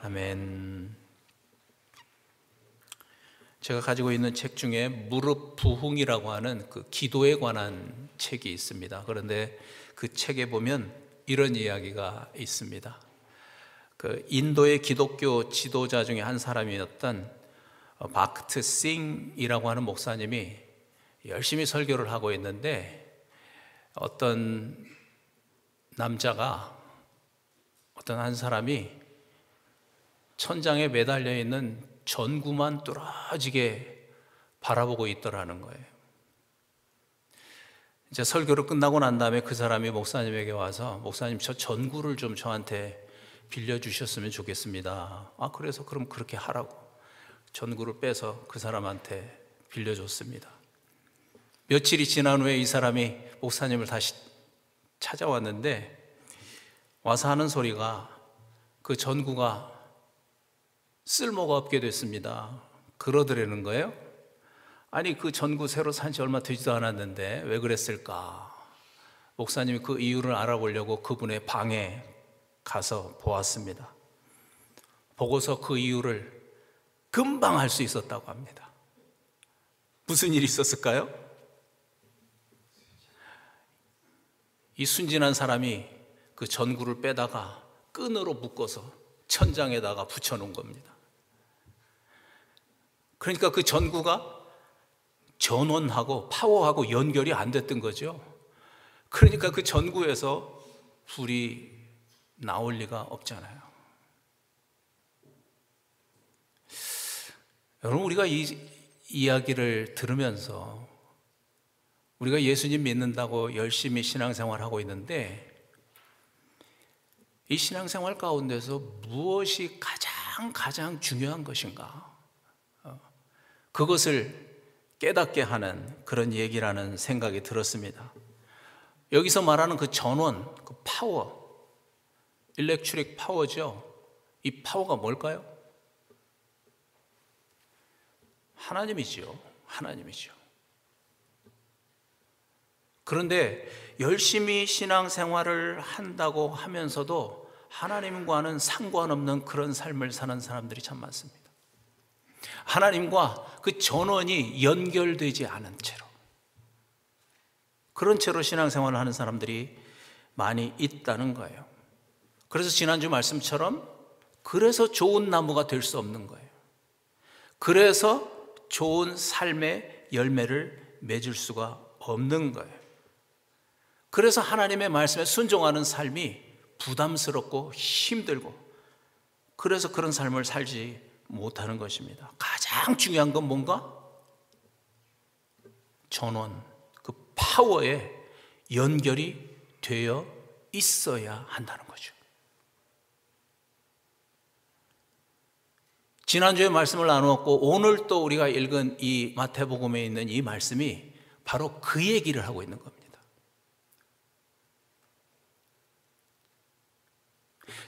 아멘. 제가 가지고 있는 책 중에 무릎 부흥이라고 하는 그 기도에 관한 책이 있습니다. 그런데 그 책에 보면 이런 이야기가 있습니다. 그 인도의 기독교 지도자 중에 한 사람이었던 바크트 싱이라고 하는 목사님이 열심히 설교를 하고 있는데, 어떤 남자가, 어떤 한 사람이 천장에 매달려 있는 전구만 뚫어지게 바라보고 있더라는 거예요. 이제 설교를 끝나고 난 다음에 그 사람이 목사님에게 와서, 목사님, 저 전구를 좀 저한테 빌려주셨으면 좋겠습니다. 그래서 그럼 그렇게 하라고 전구를 빼서 그 사람한테 빌려줬습니다. 며칠이 지난 후에 이 사람이 목사님을 다시 찾아왔는데, 와서 하는 소리가 그 전구가 쓸모가 없게 됐습니다. 그러더라는 거예요. 아니, 그 전구 새로 산 지 얼마 되지도 않았는데 왜 그랬을까? 목사님이 그 이유를 알아보려고 그분의 방에 가서 보았습니다. 보고서 그 이유를 금방 알 수 있었다고 합니다. 무슨 일이 있었을까요? 이 순진한 사람이 그 전구를 빼다가 끈으로 묶어서 천장에다가 붙여놓은 겁니다. 그러니까 그 전구가 전원하고 파워하고 연결이 안 됐던 거죠. 그러니까 그 전구에서 불이 나올 리가 없잖아요. 여러분, 우리가 이 이야기를 들으면서 우리가 예수님 믿는다고 열심히 신앙생활하고 있는데, 이 신앙생활 가운데서 무엇이 가장 중요한 것인가? 그것을 깨닫게 하는 그런 얘기라는 생각이 들었습니다. 여기서 말하는 그 전원, 그 파워, 일렉트릭 파워죠. 이 파워가 뭘까요? 하나님이죠. 하나님이죠. 그런데 열심히 신앙생활을 한다고 하면서도 하나님과는 상관없는 그런 삶을 사는 사람들이 참 많습니다. 하나님과 그 전원이 연결되지 않은 채로, 그런 채로 신앙생활을 하는 사람들이 많이 있다는 거예요. 그래서 지난주 말씀처럼, 그래서 좋은 나무가 될 수 없는 거예요. 그래서 좋은 삶의 열매를 맺을 수가 없는 거예요. 그래서 하나님의 말씀에 순종하는 삶이 부담스럽고 힘들고, 그래서 그런 삶을 살지 못하는 것입니다. 가장 중요한 건 뭔가? 전원, 그 파워에 연결이 되어 있어야 한다는 거죠. 지난주에 말씀을 나누었고, 오늘 또 우리가 읽은 이 마태복음에 있는 이 말씀이 바로 그 얘기를 하고 있는 겁니다.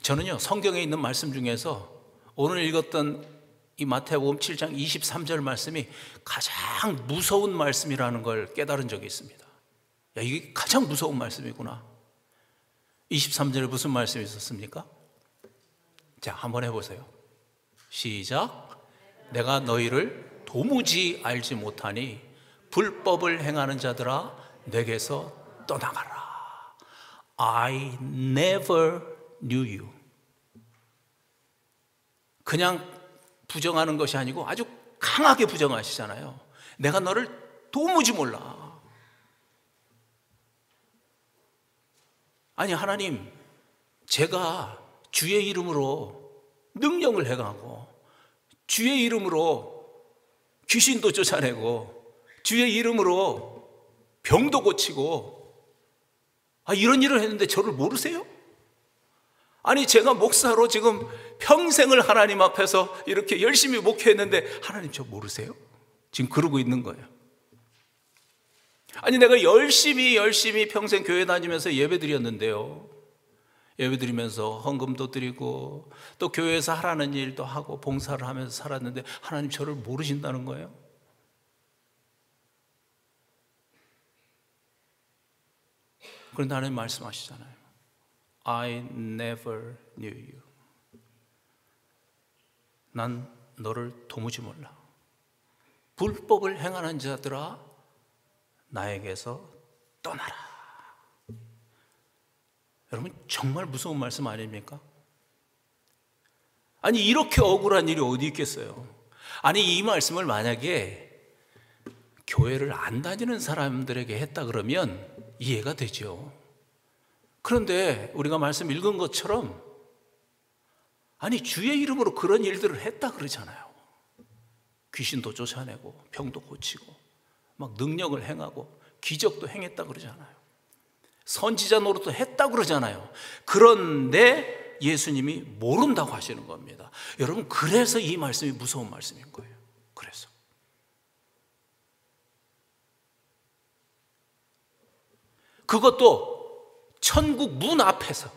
저는요, 성경에 있는 말씀 중에서 오늘 읽었던 이 마태복음 7장 23절 말씀이 가장 무서운 말씀이라는 걸 깨달은 적이 있습니다. 야, 이게 가장 무서운 말씀이구나. 23절에 무슨 말씀이 있었습니까? 자, 한번 해보세요. 시작. 내가 너희를 도무지 알지 못하니 불법을 행하는 자들아, 내게서 떠나가라. I never knew you. 그냥 부정하는 것이 아니고 아주 강하게 부정하시잖아요. 내가 너를 도무지 몰라. 아니, 하나님, 제가 주의 이름으로 능력을 행하고, 주의 이름으로 귀신도 쫓아내고, 주의 이름으로 병도 고치고, 이런 일을 했는데 저를 모르세요? 아니, 제가 목사로 지금 평생을 하나님 앞에서 이렇게 열심히 목회했는데 하나님 저 모르세요? 지금 그러고 있는 거예요. 아니, 내가 열심히 평생 교회 다니면서 예배 드렸는데요, 예배 드리면서 헌금도 드리고 또 교회에서 하라는 일도 하고 봉사를 하면서 살았는데 하나님 저를 모르신다는 거예요? 그런데 하나님 말씀하시잖아요. I never knew you. 난 너를 도무지 몰라. 불법을 행하는 자들아, 나에게서 떠나라. 여러분, 정말 무서운 말씀 아닙니까? 아니, 이렇게 억울한 일이 어디 있겠어요? 아니, 이 말씀을 만약에 교회를 안 다니는 사람들에게 했다 그러면 이해가 되죠. 그런데 우리가 말씀 읽은 것처럼, 아니, 주의 이름으로 그런 일들을 했다 그러잖아요. 귀신도 쫓아내고 병도 고치고 막 능력을 행하고 기적도 행했다 그러잖아요. 선지자 노릇도 했다 그러잖아요. 그런데 예수님이 모른다고 하시는 겁니다. 여러분, 그래서 이 말씀이 무서운 말씀인 거예요. 그래서 그것도 천국 문 앞에서,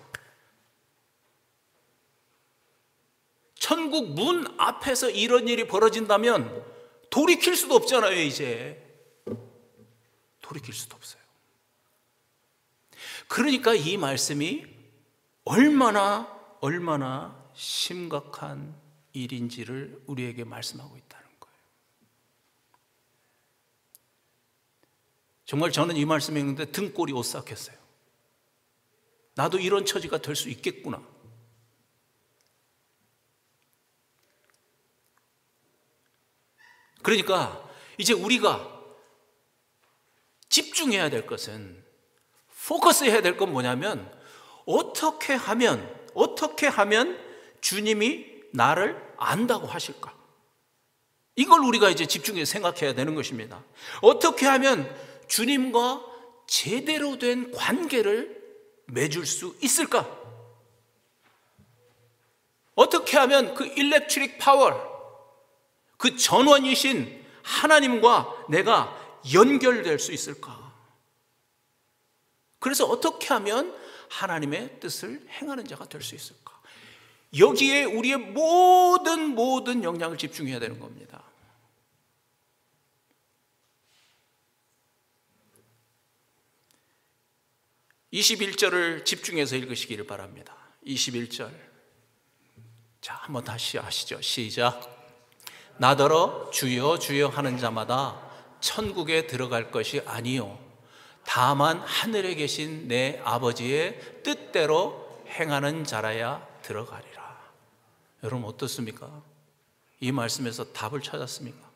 천국 문 앞에서 이런 일이 벌어진다면 돌이킬 수도 없잖아요. 이제 돌이킬 수도 없어요. 그러니까 이 말씀이 얼마나 심각한 일인지를 우리에게 말씀하고 있다는 거예요. 정말 저는 이 말씀 읽는데 등골이 오싹했어요. 나도 이런 처지가 될 수 있겠구나. 그러니까 이제 우리가 집중해야 될 것은, 포커스해야 될 건 뭐냐면, 어떻게 하면 주님이 나를 안다고 하실까? 이걸 우리가 이제 집중해서 생각해야 되는 것입니다. 어떻게 하면 주님과 제대로 된 관계를 맺을 수 있을까? 어떻게 하면 그 일렉트릭 파워, 그 전원이신 하나님과 내가 연결될 수 있을까? 그래서 어떻게 하면 하나님의 뜻을 행하는 자가 될 수 있을까? 여기에 우리의 모든 역량을 집중해야 되는 겁니다. (21절을) 집중해서 읽으시기를 바랍니다. 21절. 자, 한번 다시 하시죠. 시작. 나더러 주여 주여 하는 자마다 천국에 들어갈 것이 아니요 다만 하늘에 계신 내 아버지의 뜻대로 행하는 자라야 들어가리라. 여러분, 어떻습니까? 이 말씀에서 답을 찾았습니까?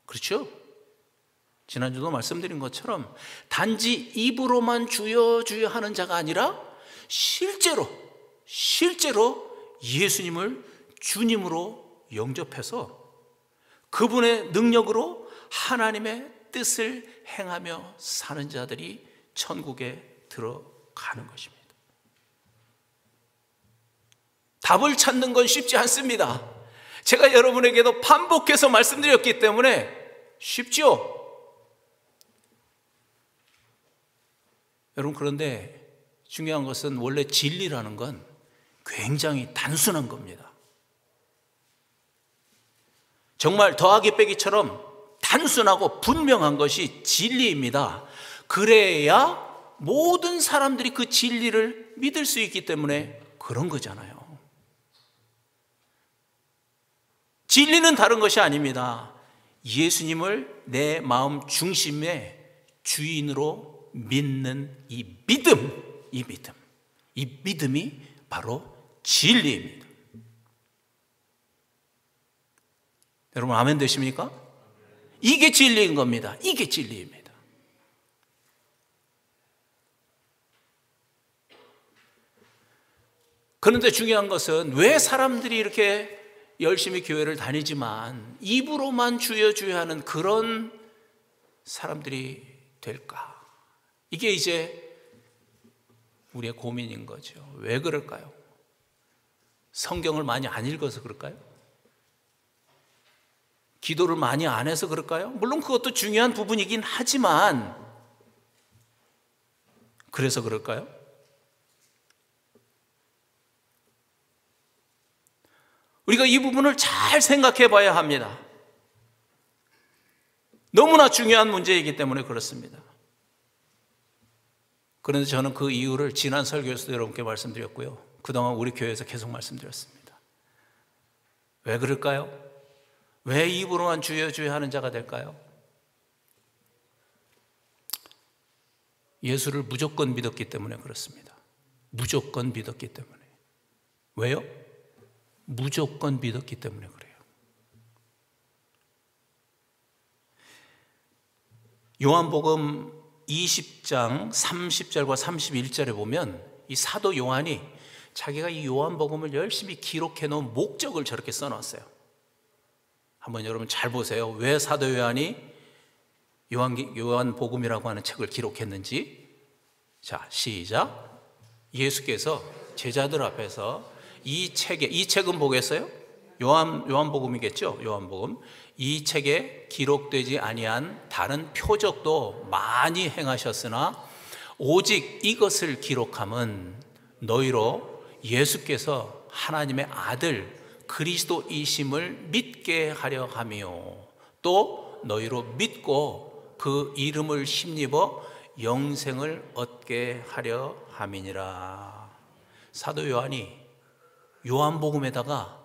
그렇죠? 지난주도 말씀드린 것처럼 단지 입으로만 주여 주여 하는 자가 아니라 실제로 예수님을 주님으로 영접해서 그분의 능력으로 하나님의 뜻을 행하며 사는 자들이 천국에 들어가는 것입니다. 답을 찾는 건 쉽지 않습니다. 제가 여러분에게도 반복해서 말씀드렸기 때문에 쉽죠? 여러분, 그런데 중요한 것은 원래 진리라는 건 굉장히 단순한 겁니다. 정말 더하기 빼기처럼 단순하고 분명한 것이 진리입니다. 그래야 모든 사람들이 그 진리를 믿을 수 있기 때문에 그런 거잖아요. 진리는 다른 것이 아닙니다. 예수님을 내 마음 중심의 주인으로 믿는 이 믿음이 바로 진리입니다. 여러분, 아멘 되십니까? 이게 진리인 겁니다. 이게 진리입니다. 그런데 중요한 것은 왜 사람들이 이렇게 열심히 교회를 다니지만 입으로만 주여 주여 하는 그런 사람들이 될까? 이게 이제 우리의 고민인 거죠. 왜 그럴까요? 성경을 많이 안 읽어서 그럴까요? 기도를 많이 안 해서 그럴까요? 물론 그것도 중요한 부분이긴 하지만 그래서 그럴까요? 우리가 이 부분을 잘 생각해 봐야 합니다. 너무나 중요한 문제이기 때문에 그렇습니다. 그런데 저는 그 이유를 지난 설교에서도 여러분께 말씀드렸고요, 그동안 우리 교회에서 계속 말씀드렸습니다. 왜 그럴까요? 왜 입으로만 주여 주여 하는 자가 될까요? 예수를 무조건 믿었기 때문에 그렇습니다. 무조건 믿었기 때문에. 왜요? 무조건 믿었기 때문에 그래요. 요한복음 20장 30절과 31절에 보면 이 사도 요한이 자기가 이 요한복음을 열심히 기록해 놓은 목적을 저렇게 써놨어요. 한번 여러분 잘 보세요. 왜 사도 요한이 요한복음이라고 하는 책을 기록했는지. 자, 시작. 예수께서 제자들 앞에서 이 책은 뭐겠어요? 요한복음이겠죠? 요한복음. 이 책에 기록되지 아니한 다른 표적도 많이 행하셨으나 오직 이것을 기록함은 너희로 예수께서 하나님의 아들 그리스도이심을 믿게 하려 함이요 또 너희로 믿고 그 이름을 힘입어 영생을 얻게 하려 함이니라. 사도 요한이 요한복음에다가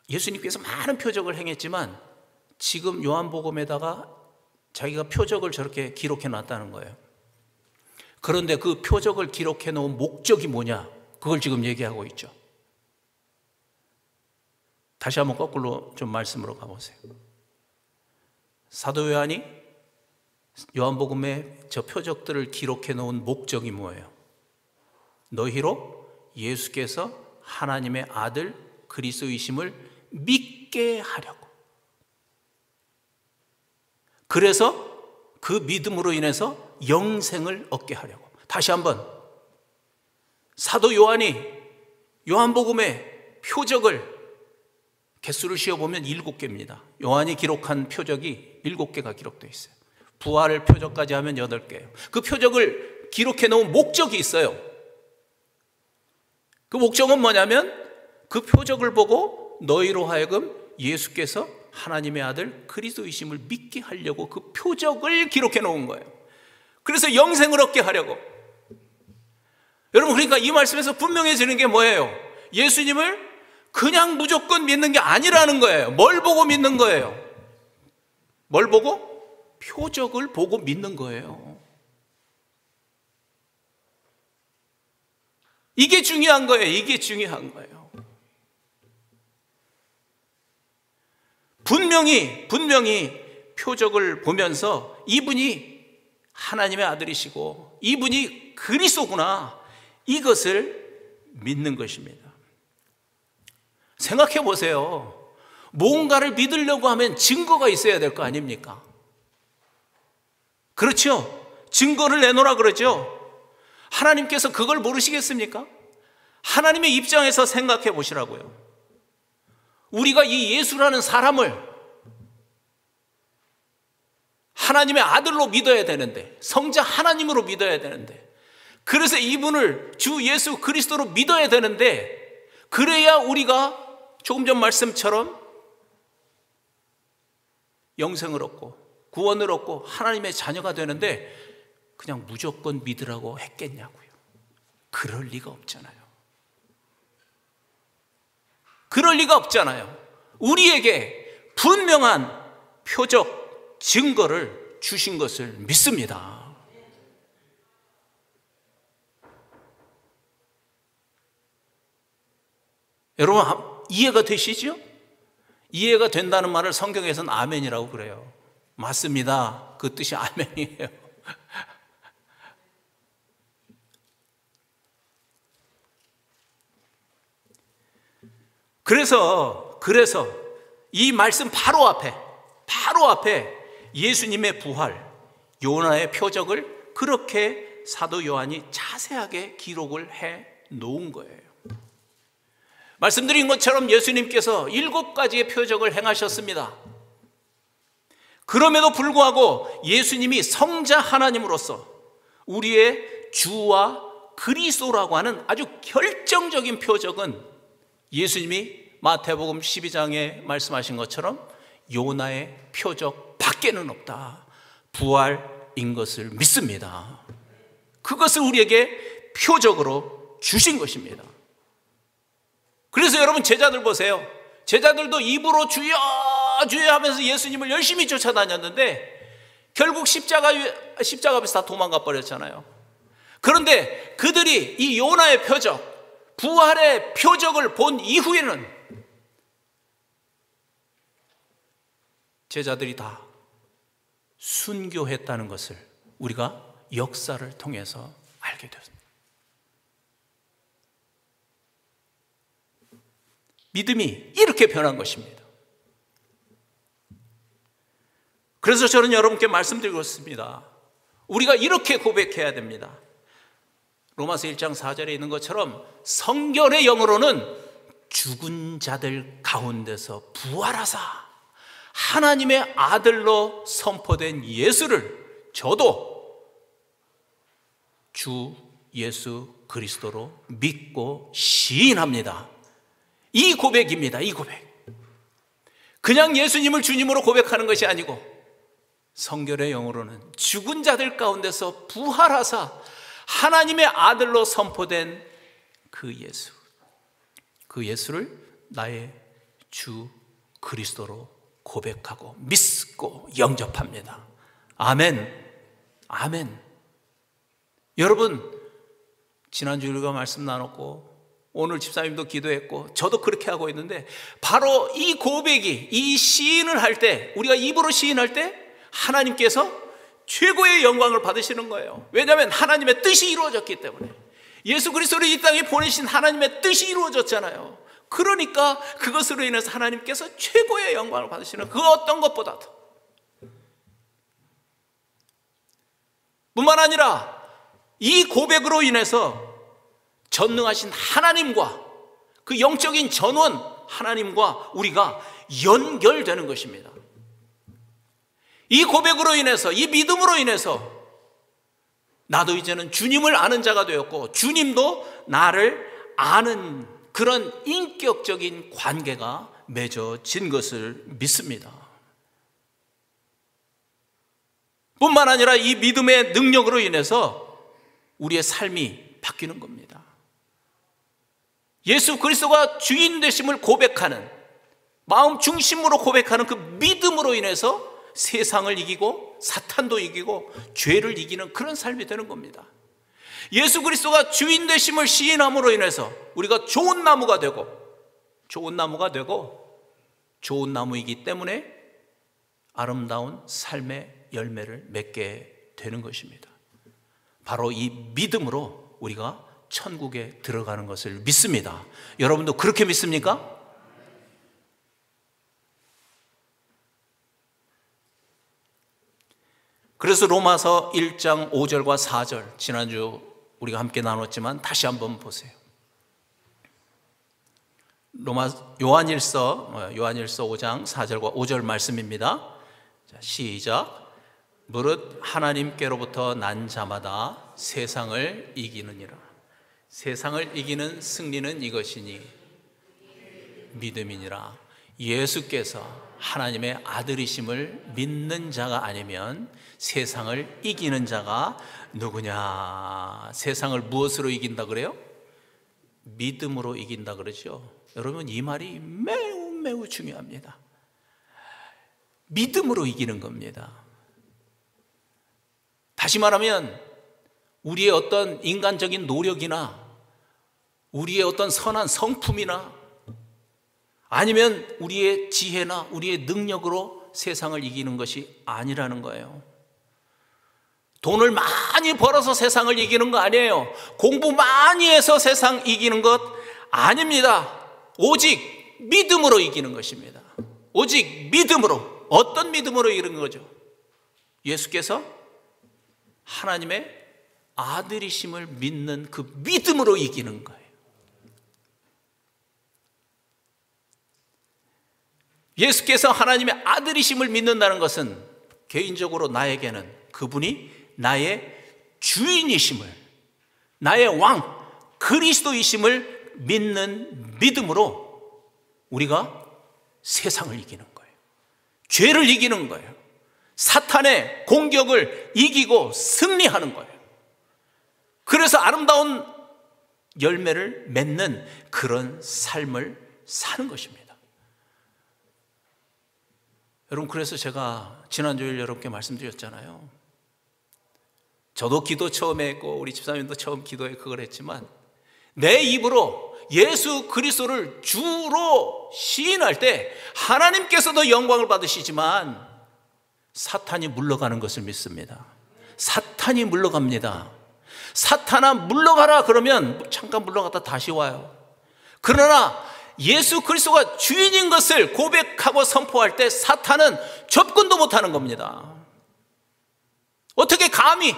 예수님께서 많은 표적을 행했지만 지금 요한복음에다가 자기가 표적을 저렇게 기록해 놨다는 거예요. 그런데 그 표적을 기록해 놓은 목적이 뭐냐? 그걸 지금 얘기하고 있죠. 다시 한번 거꾸로 좀 말씀으로 가보세요. 사도 요한이 요한복음에 저 표적들을 기록해 놓은 목적이 뭐예요? 너희로 예수께서 하나님의 아들 그리스도이심을 믿게 하려고. 그래서 그 믿음으로 인해서 영생을 얻게 하려고. 다시 한번, 사도 요한이 요한복음의 표적을 개수를 씌어보면 7개입니다. 요한이 기록한 표적이 7개가 기록되어 있어요. 부활 표적까지 하면 8개예요. 그 표적을 기록해 놓은 목적이 있어요. 그 목적은 뭐냐면 그 표적을 보고 너희로 하여금 예수께서 하나님의 아들 그리스도이심을 믿게 하려고 그 표적을 기록해 놓은 거예요. 그래서 영생을 얻게 하려고. 여러분, 그러니까 이 말씀에서 분명해지는 게 뭐예요? 예수님을 그냥 무조건 믿는 게 아니라는 거예요. 뭘 보고 믿는 거예요? 뭘 보고? 표적을 보고 믿는 거예요. 이게 중요한 거예요. 이게 중요한 거예요. 분명히 표적을 보면서 이분이 하나님의 아들이시고 이분이 그리스도구나, 이것을 믿는 것입니다. 생각해 보세요. 뭔가를 믿으려고 하면 증거가 있어야 될 거 아닙니까? 그렇죠? 증거를 내놓으라 그러죠? 하나님께서 그걸 모르시겠습니까? 하나님의 입장에서 생각해 보시라고요. 우리가 이 예수라는 사람을 하나님의 아들로 믿어야 되는데, 성자 하나님으로 믿어야 되는데, 그래서 이분을 주 예수 그리스도로 믿어야 되는데, 그래야 우리가 조금 전 말씀처럼 영생을 얻고 구원을 얻고 하나님의 자녀가 되는데 그냥 무조건 믿으라고 했겠냐고요. 그럴 리가 없잖아요. 그럴 리가 없잖아요. 우리에게 분명한 표적, 증거를 주신 것을 믿습니다. 여러분, 이해가 되시죠? 이해가 된다는 말을 성경에서는 아멘이라고 그래요. 맞습니다. 그 뜻이 아멘이에요. 그래서 이 말씀 바로 앞에 예수님의 부활, 요나의 표적을 그렇게 사도 요한이 자세하게 기록을 해 놓은 거예요. 말씀드린 것처럼 예수님께서 7가지의 표적을 행하셨습니다. 그럼에도 불구하고 예수님이 성자 하나님으로서 우리의 주와 그리스도라고 하는 아주 결정적인 표적은 예수님이 마태복음 12장에 말씀하신 것처럼 요나의 표적 밖에는 없다. 부활인 것을 믿습니다. 그것을 우리에게 표적으로 주신 것입니다. 그래서 여러분 제자들 보세요. 제자들도 입으로 주여 주여 하면서 예수님을 열심히 쫓아다녔는데 결국 십자가 앞에서 다 도망가 버렸잖아요. 그런데 그들이 이 요나의 표적, 부활의 표적을 본 이후에는 제자들이 다 순교했다는 것을 우리가 역사를 통해서 알게 되었습니다. 믿음이 이렇게 변한 것입니다. 그래서 저는 여러분께 말씀드리고 있습니다. 우리가 이렇게 고백해야 됩니다. 로마서 1장 4절에 있는 것처럼 성경의 영어로는 죽은 자들 가운데서 부활하사 하나님의 아들로 선포된 예수를 저도 주 예수 그리스도로 믿고 시인합니다. 이 고백입니다. 이 고백. 그냥 예수님을 주님으로 고백하는 것이 아니고 성결의 영어로는 죽은 자들 가운데서 부활하사 하나님의 아들로 선포된 그 예수, 그 예수를 나의 주 그리스도로 고백하고 믿고 영접합니다. 아멘. 아멘. 여러분, 지난주 우리가 말씀 나눴고 오늘 집사님도 기도했고 저도 그렇게 하고 있는데 바로 이 고백이, 이 시인을 할 때, 우리가 입으로 시인할 때 하나님께서 최고의 영광을 받으시는 거예요. 왜냐하면 하나님의 뜻이 이루어졌기 때문에. 예수 그리스도를 이 땅에 보내신 하나님의 뜻이 이루어졌잖아요. 그러니까 그것으로 인해서 하나님께서 최고의 영광을 받으시는, 그 어떤 것보다도. 뿐만 아니라 이 고백으로 인해서 전능하신 하나님과, 그 영적인 전원 하나님과 우리가 연결되는 것입니다. 이 고백으로 인해서, 이 믿음으로 인해서 나도 이제는 주님을 아는 자가 되었고 주님도 나를 아는 그런 인격적인 관계가 맺어진 것을 믿습니다. 뿐만 아니라 이 믿음의 능력으로 인해서 우리의 삶이 바뀌는 겁니다. 예수 그리스도가 주인 되심을 고백하는, 마음 중심으로 고백하는 그 믿음으로 인해서 세상을 이기고 사탄도 이기고 죄를 이기는 그런 삶이 되는 겁니다. 예수 그리스도가 주인 되심을 시인함으로 인해서 우리가 좋은 나무가 되고, 좋은 나무이기 때문에 아름다운 삶의 열매를 맺게 되는 것입니다. 바로 이 믿음으로 우리가 천국에 들어가는 것을 믿습니다. 여러분도 그렇게 믿습니까? 그래서 로마서 1장 5절과 4절, 지난주 우리가 함께 나눴지만 다시 한번 보세요. 요한일서 5장 4절과 5절 말씀입니다. 자, 시작. 무릇 하나님께로부터 난 자마다 세상을 이기느니라. 세상을 이기는 승리는 이것이니 믿음이니라. 예수께서 하나님의 아들이심을 믿는 자가 아니면 세상을 이기는 자가 누구냐? 세상을 무엇으로 이긴다 그래요? 믿음으로 이긴다 그러죠. 여러분, 이 말이 매우 중요합니다. 믿음으로 이기는 겁니다. 다시 말하면 우리의 어떤 인간적인 노력이나 우리의 어떤 선한 성품이나 아니면 우리의 지혜나 우리의 능력으로 세상을 이기는 것이 아니라는 거예요. 돈을 많이 벌어서 세상을 이기는 거 아니에요. 공부 많이 해서 세상 이기는 것 아닙니다. 오직 믿음으로 이기는 것입니다. 오직 믿음으로. 어떤 믿음으로 이기는 거죠? 예수께서 하나님의 아들이심을 믿는 그 믿음으로 이기는 거예요. 예수께서 하나님의 아들이심을 믿는다는 것은 개인적으로 나에게는 그분이 나의 주인이심을, 나의 왕 그리스도이심을 믿는 믿음으로 우리가 세상을 이기는 거예요. 죄를 이기는 거예요. 사탄의 공격을 이기고 승리하는 거예요. 그래서 아름다운 열매를 맺는 그런 삶을 사는 것입니다. 여러분, 그래서 제가 지난주에 여러분께 말씀드렸잖아요. 저도 기도 처음에 했고 우리 집사님도 처음 기도에 그걸 했지만, 내 입으로 예수 그리스도를 주로 시인할 때 하나님께서도 영광을 받으시지만 사탄이 물러가는 것을 믿습니다. 사탄이 물러갑니다. 사탄아 물러가라 그러면 잠깐 물러갔다 다시 와요. 그러나 예수 그리스도가 주인인 것을 고백하고 선포할 때 사탄은 접근도 못하는 겁니다. 어떻게 감히.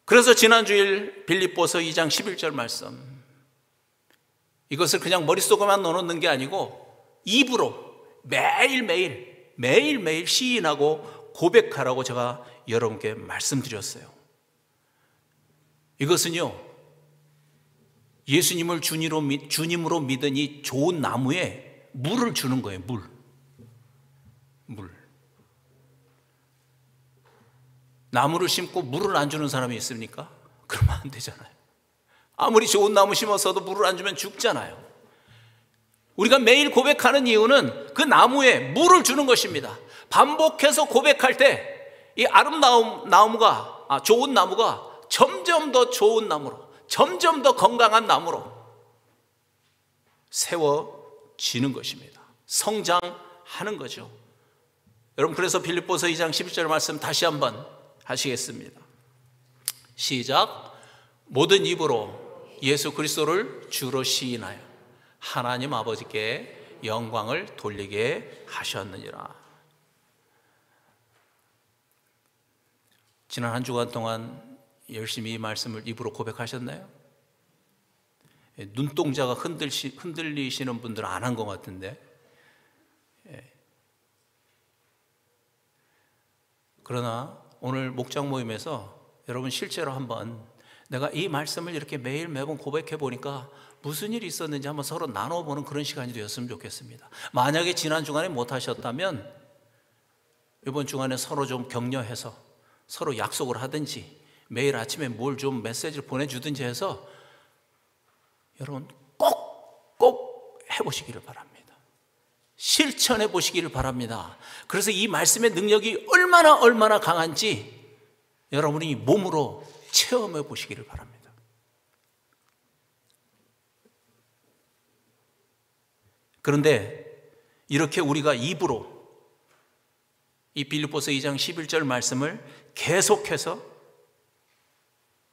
그래서 지난주일 빌립보서 2장 11절 말씀, 이것을 그냥 머릿속에만 넣어놓는 게 아니고 입으로 매일매일 시인하고 고백하라고 제가 여러분께 말씀드렸어요. 이것은요, 예수님을 주님으로 믿은 이 좋은 나무에 물을 주는 거예요. 물. 나무를 심고 물을 안 주는 사람이 있습니까? 그러면 안 되잖아요. 아무리 좋은 나무 심었어도 물을 안 주면 죽잖아요. 우리가 매일 고백하는 이유는 그 나무에 물을 주는 것입니다. 반복해서 고백할 때 이 아름다운 나무가, 좋은 나무가 점점 더 좋은 나무로, 점점 더 건강한 나무로 세워지는 것입니다. 성장하는 거죠. 여러분, 그래서 빌립보서 2장 11절 말씀 다시 한번 하시겠습니다. 시작. 모든 입으로 예수 그리스도를 주로 시인하여 하나님 아버지께 영광을 돌리게 하셨느니라. 지난 한 주간 동안 열심히 이 말씀을 입으로 고백하셨나요? 눈동자가 흔들리시는 분들은 안 한 것 같은데, 그러나 오늘 목장 모임에서 여러분 실제로 한번 내가 이 말씀을 이렇게 매번 고백해 보니까 무슨 일이 있었는지 한번 서로 나눠보는 그런 시간이 되었으면 좋겠습니다. 만약에 지난 주간에 못 하셨다면 이번 주간에 서로 좀 격려해서 서로 약속을 하든지 매일 아침에 뭘 좀 메시지를 보내주든지 해서 여러분 꼭 해보시기를 바랍니다. 실천해 보시기를 바랍니다. 그래서 이 말씀의 능력이 얼마나 강한지 여러분이 몸으로 체험해 보시기를 바랍니다. 그런데 이렇게 우리가 입으로 이 빌립보서 2장 11절 말씀을 계속해서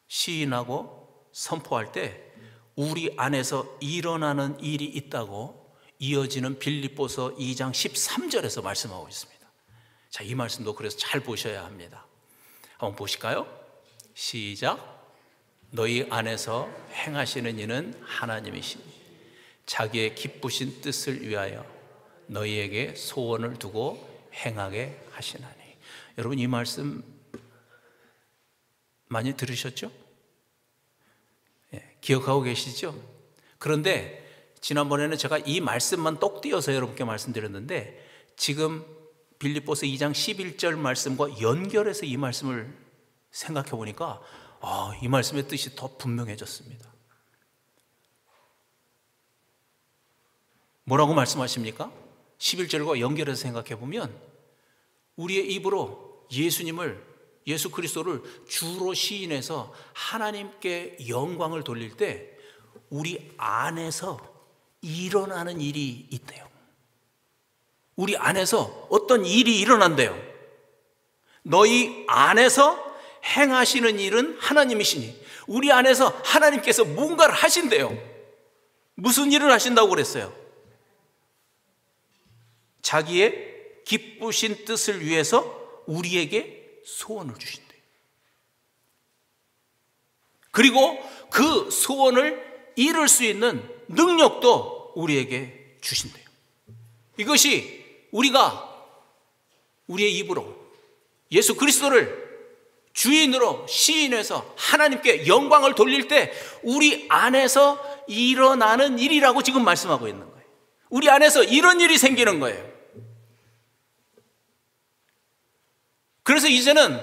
시인하고 선포할 때 우리 안에서 일어나는 일이 있다고 이어지는 빌립보서 2장 13절에서 말씀하고 있습니다. 자, 이 말씀도 그래서 잘 보셔야 합니다. 한번 보실까요? 시작. 너희 안에서 행하시는 이는 하나님이시니 자기의 기쁘신 뜻을 위하여 너희에게 소원을 두고 행하게 하시나니. 여러분, 이 말씀 많이 들으셨죠? 기억하고 계시죠? 그런데 지난번에는 제가 이 말씀만 똑 띄어서 여러분께 말씀드렸는데 지금 빌립보서 2장 11절 말씀과 연결해서 이 말씀을 생각해 보니까 이 말씀의 뜻이 더 분명해졌습니다. 뭐라고 말씀하십니까? 11절과 연결해서 생각해 보면 우리의 입으로 예수 그리스도를 주로 시인해서 하나님께 영광을 돌릴 때 우리 안에서 일어나는 일이 있대요. 우리 안에서 어떤 일이 일어난대요. 너희 안에서 행하시는 일은 하나님이시니, 우리 안에서 하나님께서 뭔가를 하신대요. 무슨 일을 하신다고 그랬어요? 자기의 기쁘신 뜻을 위해서 우리에게 소원을 주신대요. 그리고 그 소원을 이룰 수 있는 능력도 우리에게 주신대요. 이것이 우리가 우리의 입으로 예수 그리스도를 주인으로 시인해서 하나님께 영광을 돌릴 때 우리 안에서 일어나는 일이라고 지금 말씀하고 있는 거예요. 우리 안에서 이런 일이 생기는 거예요. 그래서 이제는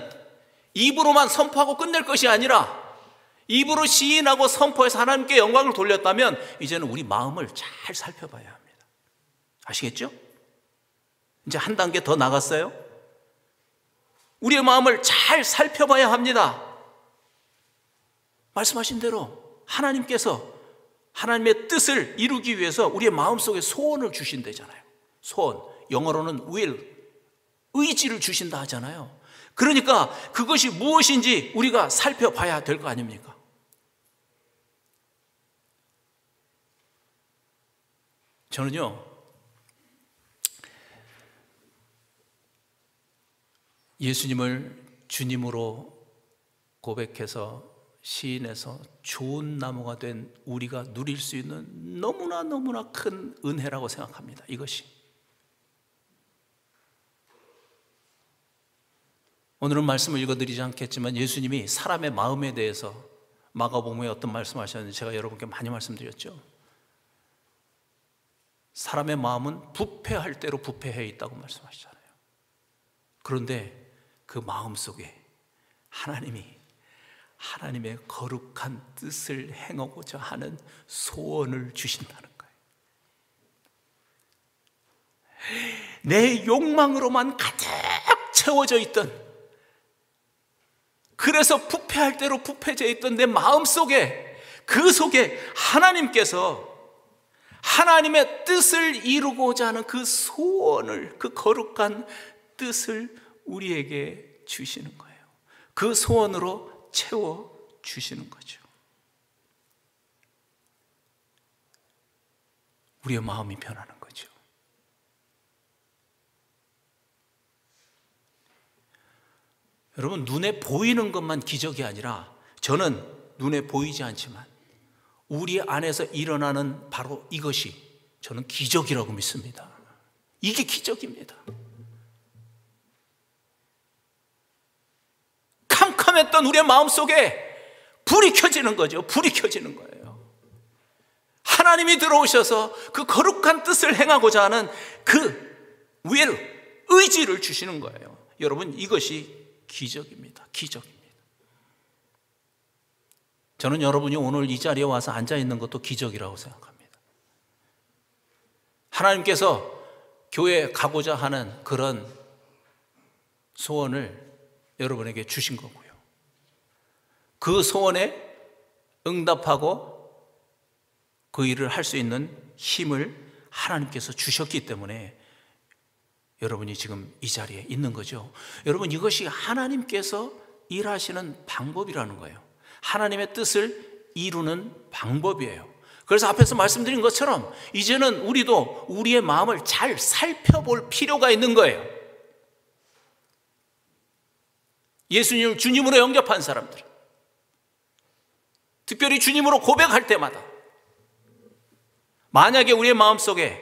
입으로만 선포하고 끝낼 것이 아니라 입으로 시인하고 선포해서 하나님께 영광을 돌렸다면 이제는 우리 마음을 잘 살펴봐야 합니다. 아시겠죠? 이제 한 단계 더 나갔어요. 우리의 마음을 잘 살펴봐야 합니다. 말씀하신 대로 하나님께서 하나님의 뜻을 이루기 위해서 우리의 마음속에 소원을 주신다잖아요. 소원, 영어로는 will, 의지를 주신다 하잖아요. 그러니까 그것이 무엇인지 우리가 살펴봐야 될 거 아닙니까? 저는요, 예수님을 주님으로 고백해서 시인해서 좋은 나무가 된 우리가 누릴 수 있는 너무나 큰 은혜라고 생각합니다. 이것이 오늘은 말씀을 읽어드리지 않겠지만 예수님이 사람의 마음에 대해서 마가복음에 어떤 말씀하셨는지 제가 여러분께 많이 말씀드렸죠. 사람의 마음은 부패할 대로 부패해 있다고 말씀하시잖아요. 그런데 그 마음 속에 하나님의 거룩한 뜻을 행하고자 하는 소원을 주신다는 거예요. 내 욕망으로만 가득 채워져 있던, 그래서 부패할 대로 부패져 있던 내 마음 속에, 그 속에 하나님께서 하나님의 뜻을 이루고자 하는 그 소원을, 그 거룩한 뜻을 우리에게 주시는 거예요. 그 소원으로 채워주시는 거죠. 우리의 마음이 변하는 거죠. 여러분, 눈에 보이는 것만 기적이 아니라, 저는 눈에 보이지 않지만 우리 안에서 일어나는 바로 이것이 저는 기적이라고 믿습니다. 이게 기적입니다. 캄캄했던 우리의 마음속에 불이 켜지는 거죠. 불이 켜지는 거예요. 하나님이 들어오셔서 그 거룩한 뜻을 행하고자 하는 그 will, 의지를 주시는 거예요. 여러분, 이것이 기적입니다. 기적입니다. 저는 여러분이 오늘 이 자리에 와서 앉아 있는 것도 기적이라고 생각합니다. 하나님께서 교회에 가고자 하는 그런 소원을 여러분에게 주신 거고요. 그 소원에 응답하고 그 일을 할 수 있는 힘을 하나님께서 주셨기 때문에 여러분이 지금 이 자리에 있는 거죠. 여러분, 이것이 하나님께서 일하시는 방법이라는 거예요. 하나님의 뜻을 이루는 방법이에요. 그래서 앞에서 말씀드린 것처럼 이제는 우리도 우리의 마음을 잘 살펴볼 필요가 있는 거예요. 예수님을 주님으로 영접한 사람들, 특별히 주님으로 고백할 때마다 만약에 우리의 마음속에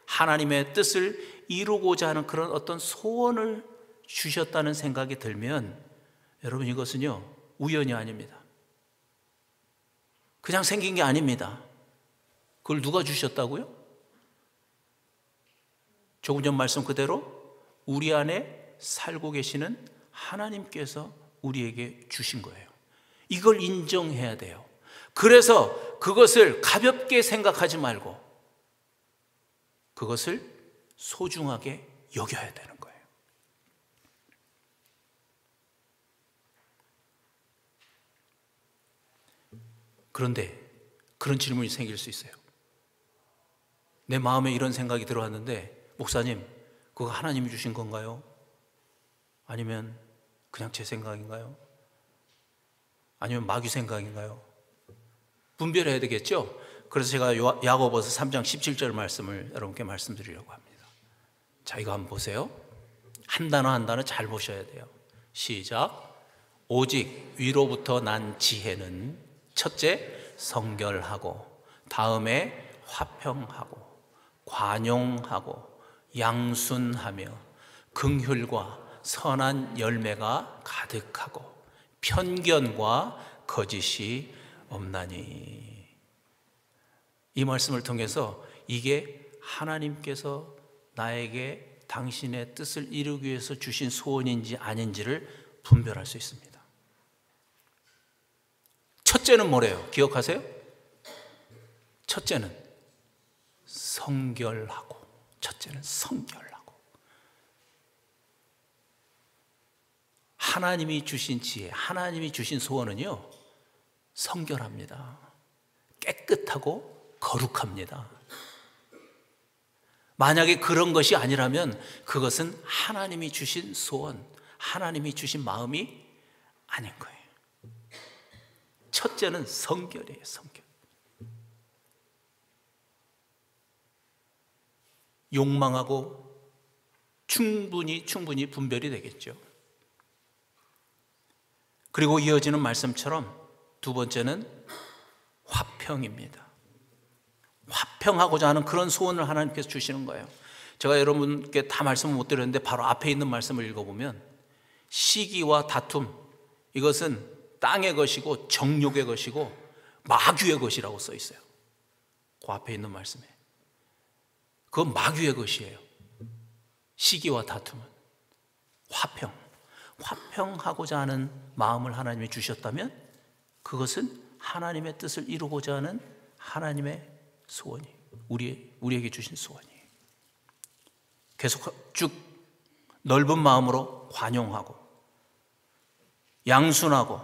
하나님의 뜻을 이루고자 하는 그런 어떤 소원을 주셨다는 생각이 들면 여러분, 이것은요, 우연이 아닙니다. 그냥 생긴 게 아닙니다. 그걸 누가 주셨다고요? 조금 전 말씀 그대로 우리 안에 살고 계시는 하나님께서 우리에게 주신 거예요. 이걸 인정해야 돼요. 그래서 그것을 가볍게 생각하지 말고 그것을 소중하게 여겨야 되는 거예요. 그런데 그런 질문이 생길 수 있어요. 내 마음에 이런 생각이 들어왔는데, 목사님, 그거 하나님이 주신 건가요? 아니면 그냥 제 생각인가요? 아니면 마귀 생각인가요? 분별해야 되겠죠? 그래서 제가 야고보서 3장 17절 말씀을 여러분께 말씀드리려고 합니다. 자, 이거 한번 보세요. 한 단어 잘 보셔야 돼요. 시작. 오직 위로부터 난 지혜는 첫째 성결하고, 다음에 화평하고, 관용하고, 양순하며, 긍휼과 선한 열매가 가득하고, 편견과 거짓이 없나니. 이 말씀을 통해서 이게 하나님께서 나에게 당신의 뜻을 이루기 위해서 주신 소원인지 아닌지를 분별할 수 있습니다. 첫째는 뭐래요? 기억하세요? 첫째는 성결하고, 첫째는 성결하고. 하나님이 주신 지혜, 하나님이 주신 소원은요, 성결합니다. 깨끗하고 거룩합니다. 만약에 그런 것이 아니라면 그것은 하나님이 주신 소원, 하나님이 주신 마음이 아닌 거예요. 첫째는 성결이에요, 성결. 욕망하고 충분히 분별이 되겠죠. 그리고 이어지는 말씀처럼 두 번째는 화평입니다. 화평하고자 하는 그런 소원을 하나님께서 주시는 거예요. 제가 여러분께 다 말씀을 못 드렸는데 바로 앞에 있는 말씀을 읽어보면 시기와 다툼, 이것은 땅의 것이고 정욕의 것이고 마귀의 것이라고 써 있어요. 그 앞에 있는 말씀에. 그건 마귀의 것이에요. 시기와 다툼은. 화평하고자 하는 마음을 하나님이 주셨다면 그것은 하나님의 뜻을 이루고자 하는 하나님의 소원이, 우리에게 주신 소원이에요. 계속 쭉 넓은 마음으로 관용하고 양순하고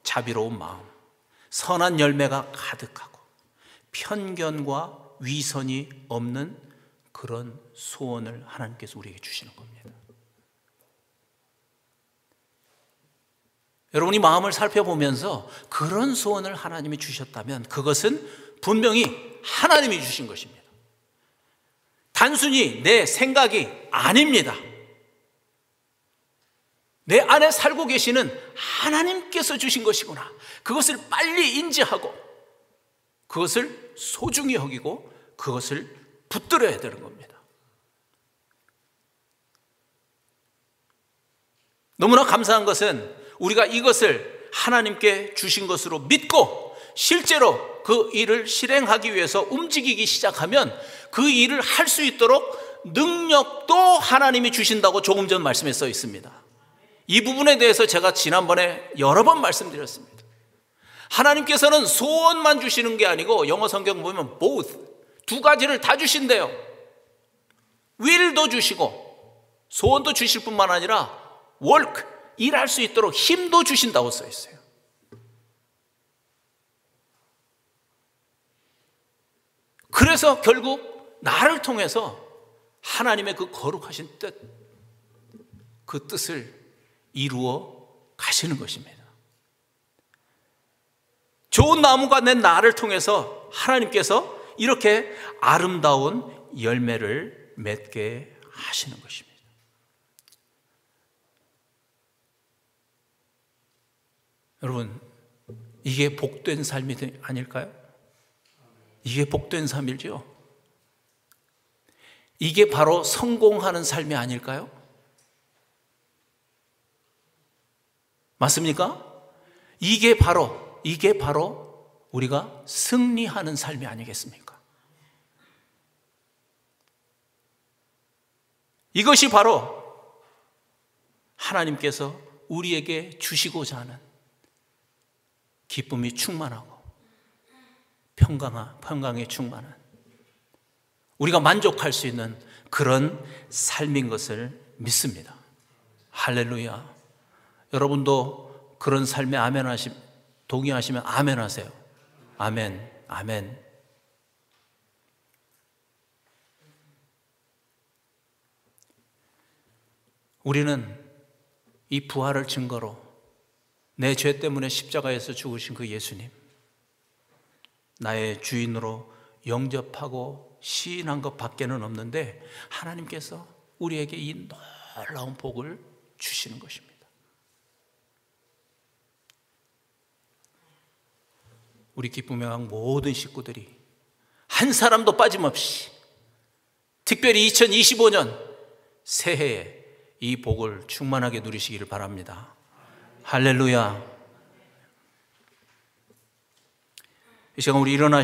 자비로운 마음, 선한 열매가 가득하고 편견과 위선이 없는 그런 소원을 하나님께서 우리에게 주시는 겁니다. 여러분이 마음을 살펴보면서 그런 소원을 하나님이 주셨다면 그것은 분명히 하나님이 주신 것입니다. 단순히 내 생각이 아닙니다. 내 안에 살고 계시는 하나님께서 주신 것이구나. 그것을 빨리 인지하고 그것을 소중히 여기고 그것을 붙들어야 되는 겁니다. 너무나 감사한 것은 우리가 이것을 하나님께 주신 것으로 믿고 실제로 그 일을 실행하기 위해서 움직이기 시작하면 그 일을 할 수 있도록 능력도 하나님이 주신다고 조금 전 말씀에 써 있습니다. 이 부분에 대해서 제가 지난번에 여러 번 말씀드렸습니다. 하나님께서는 소원만 주시는 게 아니고 영어 성경 보면 both, 두 가지를 다 주신대요. will도 주시고 소원도 주실 뿐만 아니라 work, 일할 수 있도록 힘도 주신다고 써 있어요. 그래서 결국 나를 통해서 하나님의 그 거룩하신 뜻, 그 뜻을 이루어 가시는 것입니다. 좋은 나무가 낸 나를 통해서 하나님께서 이렇게 아름다운 열매를 맺게 하시는 것입니다. 여러분, 이게 복된 삶이 아닐까요? 이게 복된 삶이죠. 이게 바로 성공하는 삶이 아닐까요? 맞습니까? 이게 바로 우리가 승리하는 삶이 아니겠습니까? 이것이 바로 하나님께서 우리에게 주시고자 하는 기쁨이 충만하고 평강에 충만한, 우리가 만족할 수 있는 그런 삶인 것을 믿습니다. 할렐루야. 여러분도 그런 삶에 동의하시면 아멘 하세요. 아멘, 아멘. 우리는 이 부활을 증거로 내 죄 때문에 십자가에서 죽으신 그 예수님, 나의 주인으로 영접하고 시인한 것 밖에는 없는데 하나님께서 우리에게 이 놀라운 복을 주시는 것입니다. 우리 기쁨의 왕 모든 식구들이 한 사람도 빠짐없이 특별히 2025년 새해에 이 복을 충만하게 누리시기를 바랍니다. 할렐루야. 이 시간 우리 일어나시